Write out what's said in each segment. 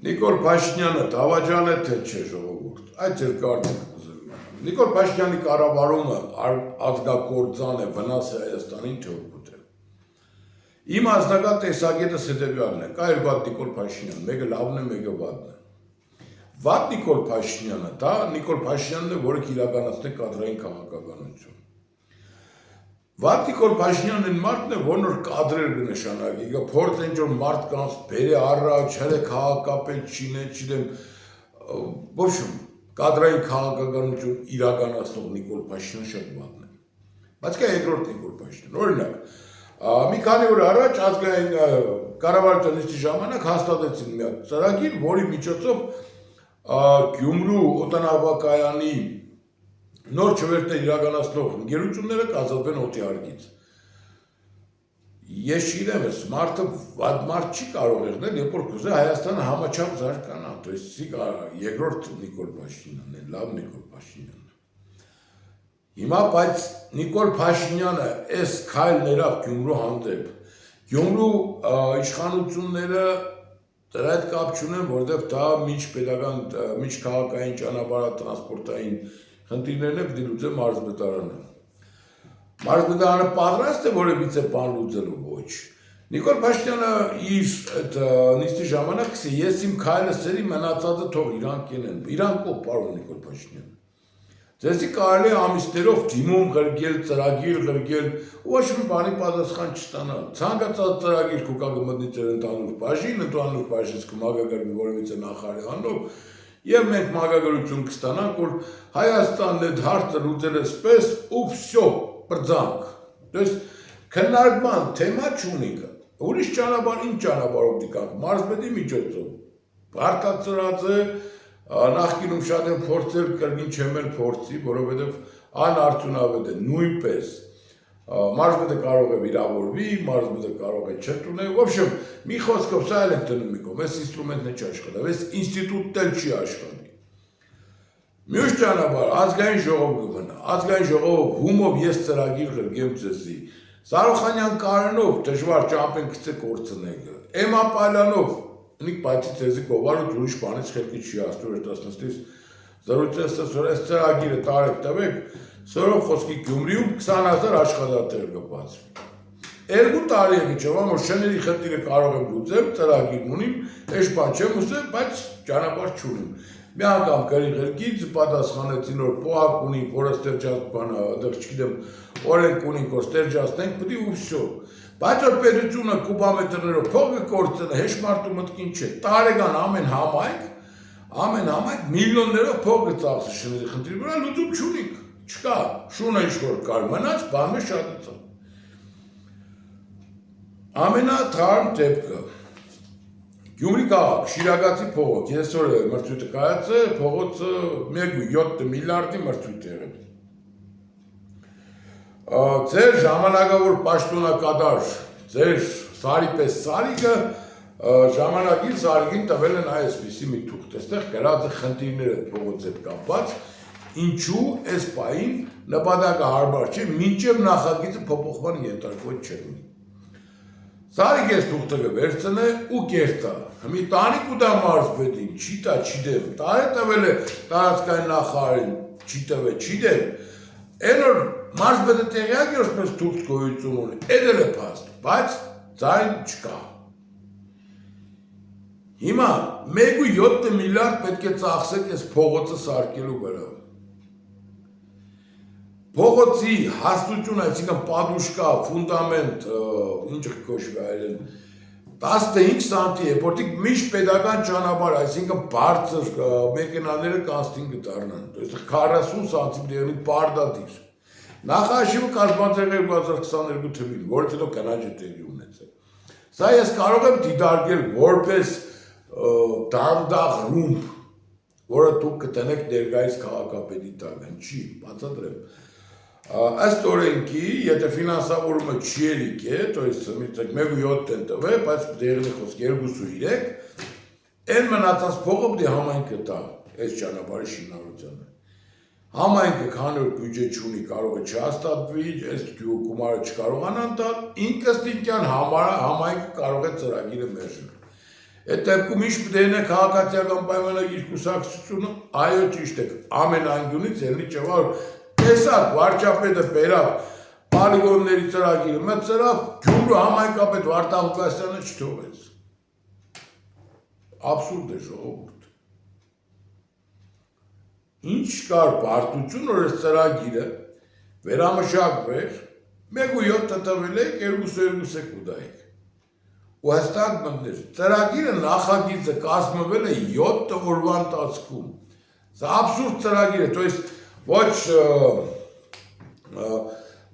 Նիկոլ Փաշինյանը դավաճան է թե չէ ժողովուրդ, այդ ձեր կարծիքը ուզում եմ։ Նիկոլ Փաշինյանի կառավարումը ազգակործան է, վնաս է Հայաստանին թե օգուտ է։ Իմ անձնական տեսակետս հետևյալն է, կա երկու հատ Նիկոլ Փաշինյան, մեկը լավն է, մեկը վատն է։ Վատ Նիկոլ Փաշինյանը, դա Նիկոլ Փաշինյանն է, որը կիրականացնի կադրային քաղաքականություն։ Վատ Նիկոլ Փաշինյանն այն մարդն է, որն որ կադրեր կնշանակի, փորձ ինչ որ մարդկանց բերի առաջ, հələ քաղաքապետ չինե, չգիտեմ, ոչմ, կադրային քաղաքականություն իրականացնող Նիկոլ Փաշինյանը շատ վատն է։ Բայց կա երկրորդ Նիկոլ Փաշինյան, օրինակ, մի քանի օր առաջ ազգային կառավարության նիստի ժամանակ հաստատեցին մի հատ ծրագիր, որի միջոցով Գյումրու օդանավակայանի նոր չվերթներ իրականացնող ընկերությունները կազատվեն օդի հարկից։ Ես չգիտեմ, այս մարդը վատ մարդ չի կարող եղնել, երբ որ կուզե Հայաստանը համաչափ զարգանա, то есть երկրորդ Նիկոլ Փաշինյանն է, լավ Նիկոլ Փաշինյանն է։ Հիմա բայց Նիկոլ Փաշինյանը այս քայլ ներավ Գյումրու հանդեպ, Գյումրու իշխանությունները դրա հետ կապ չունեն, որովհետև դա միջքաղաքային ճանապարհատրանսպորտային խնդիրներն է պիտի լուծե մարզպետարանը։ Մարզպետարանը պատրաստ է որևիցե բան լուծելու ոչ։ Նիկոլ Փաշինյանը իր այդ նիստի ժամանակ ասի, ես իմ քայլը սերի մնացածը թող իրան կենեն։ Իրան կո պարոն Նիկոլ Փաշինյան։ Ձեզի կարելի է ամիսներով դիմում ղրգել, ծրագիր ղրգել, ոչ մի բանի պատասխան չստանալ։ Ցանկացած ծրագիր կուկա կմտնի ձեր ընդհանուր բաժին, ընդհանուր բաժինից կմագագրվի որևիցե նախարարանով, եւ մենք մագագրություն կստանանք, որ Հայաստանն այդ հարցը լուծել է սպես ու վсё, բրձանք։ То есть քննարկման թեմա չունի։ Ուրիշ ճանապարհ, ինչ ճանապարհով դիկանք, մարզպետի միջոցով։ Բարտացրած է նախկինում շատ են փորձել կրկին չեմ էլ փորձի, որովհետև անարդյունավետ է նույնպես մարզպետը կարող է վիրավորվի, մարզպետը կարող է չտունել, в общем, մի խոսքով սա էլ ենք դնում մի կողմ, այս ինստրումենտն է չի աշխատի, այս ինստիտուտն էլ չի աշխատի։ Մյուս ճանապարհ ազգային ժողով կմնա, ազգային ժողովը հումով ես ծրագիր ղրգեմ ձեզի, Սարոխանյան Կարենով դժվար ճամփեն գցե կորցնեք, Էմապալյանով Նիկ բացի ձեզի կովարը ուրիշ բանից խելքի չի ասում, որ 16-ից զրուցես այս ծրագիրը տարեք տվեք, սորով խոսքի Գյումրիում 20,000 աշխատատեղ կբացվի։ 2 տարի է գիչով, որ շների խնդիրը կարող եմ լուծել, ծրագիր ունիմ, այս բան չեմ ուզել, բայց ճանապարհ չունիմ։ Մի անգամ գրի ղրգից պատասխանեցին, որ փոխակ ունի, որը ստերջած բանը, այդտեղ չգիտեմ, օրենք ունի, որ ստերջացնենք, պետք է ու վсё։ Բայց որ պետությունը կուբամետրներով փողը կորցնի, հեշ մարդու մտքին չէ։ Տարեկան ամեն համայնք միլիոններով փողը ծախսի շների խնդրի վրա լուծում չունենք։ Չկա, շունը ինչ-որ կար մնաց, բանը շատացավ։ Ամենաթարմ դեպքը Գյումրի քաղաք, Շիրակացի փողոց, այսօր է մրցույթը կայացել, փողոցը 1.7 միլիարդի մրցույթ եղել։ Ձեր ժամանակավոր պաշտոնակատար, ձեր Սարի պես Սարիկը ժամանակին Սարիկին տվել են այսպիսի մի թուղթ, այստեղ գրած է խնդիրները փողոցի հետ կապված, ինչու այս պահին նպատակը հարմար չէ, մինչև նախագիծը փոփոխման ենթարկված չէ։ Սարիկ այս թուղթը կվերցնե ու կերտա։ Մի տանիք ու դա մարզպետին, չի տա, չի դեմ, տարե տվել է տարածքային նախարարին, չի տվել, չի դեմ։ Այն որ մարզպետը տեղյակ է, որպես թուղթ գոյություն ունի, էդ էլ է փաստ, բայց ձայն չկա։ Հիմա 1.7 միլիարդ պետք է ծախսեք այս փողոցը սարքելու վրա։ Փողոցի հաստությունը, այսինքն պատուշկա, ֆունդամենտ, ինչ կոչվի այլն, 15 սանտի է, որտեղ միշտ պետական ճանապարհ, այսինքն բարձր մեքենաները կանցնին կդառնան, то есть 40 սանտիմետրի պարդատիր։ Նախաշիվը կազմված է 2022 թվականին, որից հետո կանաչ է տեղի ունեցել։ Սա ես կարող եմ դիտարկել որպես դանդաղ ռումբ, որը դուք կտնեք ներկայիս քաղաքապետի տակ, չի, բացատրեմ։ Ըստ օրենքի, եթե ֆինանսավորումը չերիկ է, то есть 1.7 են տվել, բայց դեղի խոսք 2.3, այն մնացած փողը պետք է համայնքը տա այս ճանապարհի շինարարությանը։ Համայնքը քանի որ բյուջե չունի, կարող է չհաստատվի, այս գումարը չկարողանան տալ, ինքնըստինքյան համայնքը կարող է ծրագիրը մերժել։ Այդ դեպքում ինչ պետք է լինի քաղաքացիական պայմանագիր կուսակցությունը, այո ճիշտ է, ամենանգյունից ելնի ճվար տեսակ վարչապետը բերավ պոլիգոնների ծրագիրը մտցրավ, Գյումրու համայնքապետ Վարդան Ղուկասյանը չթողեց։ Աբսուրդ է ժողովուրդ։ Ինչ կար բարդություն, որ այս ծրագիրը վերամշակվեր, 1.7 տվել եք, 2.2 կուտայիք։ Ու հստակ մտներ, ծրագիրը նախագիծը կազմվել է 7 օրվա ընթացքում։ Սա աբսուրդ ծրագիր է, то есть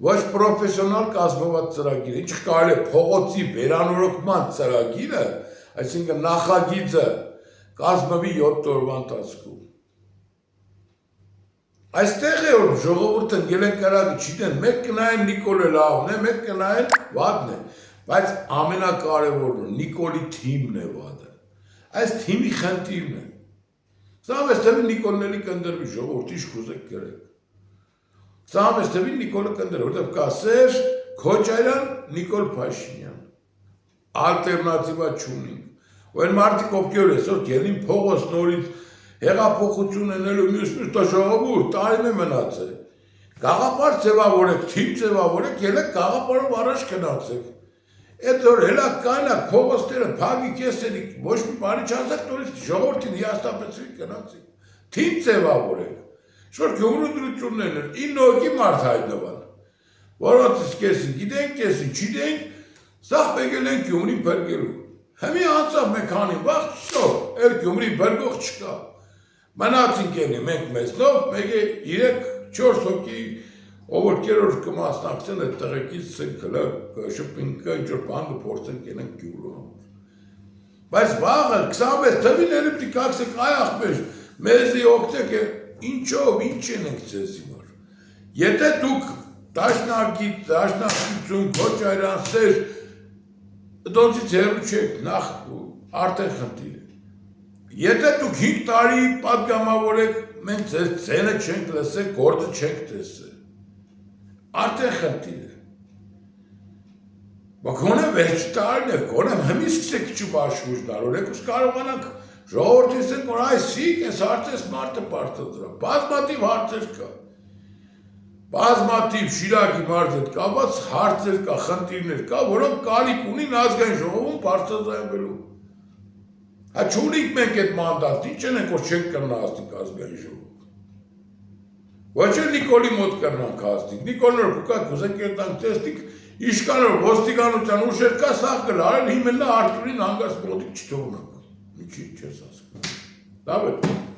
ոչ պրոֆեսիոնալ կազմված ծրագիր, ինչ կարելի է փողոցի վերանորոգման ծրագիրը, այսինքն նախագիծը կազմվի 7 օրվա ընթացքում։ Այստեղ է որ ժողովուրդը ընկել են կրակը, չգիտեն, մեկ կնայեն Նիկոլը լավն է, մեկ կնայեն վատն է, բայց ամենակարևորն է Նիկոլի թիմն է վատը։ Այս թիմի խնդիրն է։ Սա մեզ թվի Նիկոլն էլի կնդրվի, ժողովուրդ ինչ կուզեք գրեք։ Սա մեզ թվի Նիկոլը կնդրվի, որտեղ կա Սերժ Քոչարյան, Նիկոլ Փաշինյան։ Ալտերնատիվա չունենք։ Ու այն մարդիկ ովքեր այսօր գելին փողոց նորից հեղափոխություն ունենելու մյուս դա ժողովուրդ տարին է մնացել։ Գաղափար ձևավորեք, թիմ ձևավորեք, ելեք գաղափարով առաջ գնացեք։ Այդ որ հելա կանակ փողոցները փագի կեսերի ոչ մի բանի չասեք, նորից ժողովրդին հիաստապեցրիք գնացիք։ Թիմ ձևավորեք։ Շոր Գյումրու դրություններն են 9 հոգի մարդ հայտնվան։ Որոնցից կեսին գիտենք, կեսին չգիտենք, սաղ բեկել են Գյումրին բրգելու։ Հիմի անցավ մեկ քանի վաղ, շո, էլ Գյումրի բրգող չկա։ Մնացինք էլի մենք մեզնով, մեկ է 3-4 հոգի, ով որ կերոր կմասնակցեն այդ տղեկից սենքլը, շպինքը, ինչ-որ բան կփորձեն կենենք Գյումրու համար։ Բայց վաղը 26 թվին էլի պիտի կաքսեք այ ախպեր, մեզի օգտեք է, ինչով, ինչ ենենք ձեզի որ։ Եթե դուք դաշնակցություն, Քոչարյան, Սերժ, դոնցից հեռու չեք, նախ արդեն խնդիր է։ Եթե դուք 5 տարի պատգամավորեք, մենք ձեզ ձենը չենք լսել, գործը չենք տեսել։ Արդեն խնդիր է։ Բայց գոնե վերջ տարին է, գոնե հիմի սկսեք չբաշխուժ դարորեք, ուս կարողանանք ժողովրդին ասենք, որ այսիկ, այս հարցես մարդը պարտադրա։ Բազմաթիվ հարցեր կա։ Բազմաթիվ Շիրակի մարդ հետ կապված հարցեր կա, խնդիրներ կա, որոնք կարիք ունին ազգային ժողովում բարձրացնելու։ Հա չունենք մենք այդ մանդատ, ինչ ենք որ չենք կրնացնենք ազգային ժողով։ Ոչ էլ Նիկոլի մոտ կրնանք հասնենք, Նիկոլն որ կուկա կուզենք երտանք տեսնենք, իշկան որ ոստիկանության ուժեր կա, սաղ կլարել, հիմնա Արտուրին հանգած մոտիկ չթողնանք, ինչի չես ասկում։ Լավ է։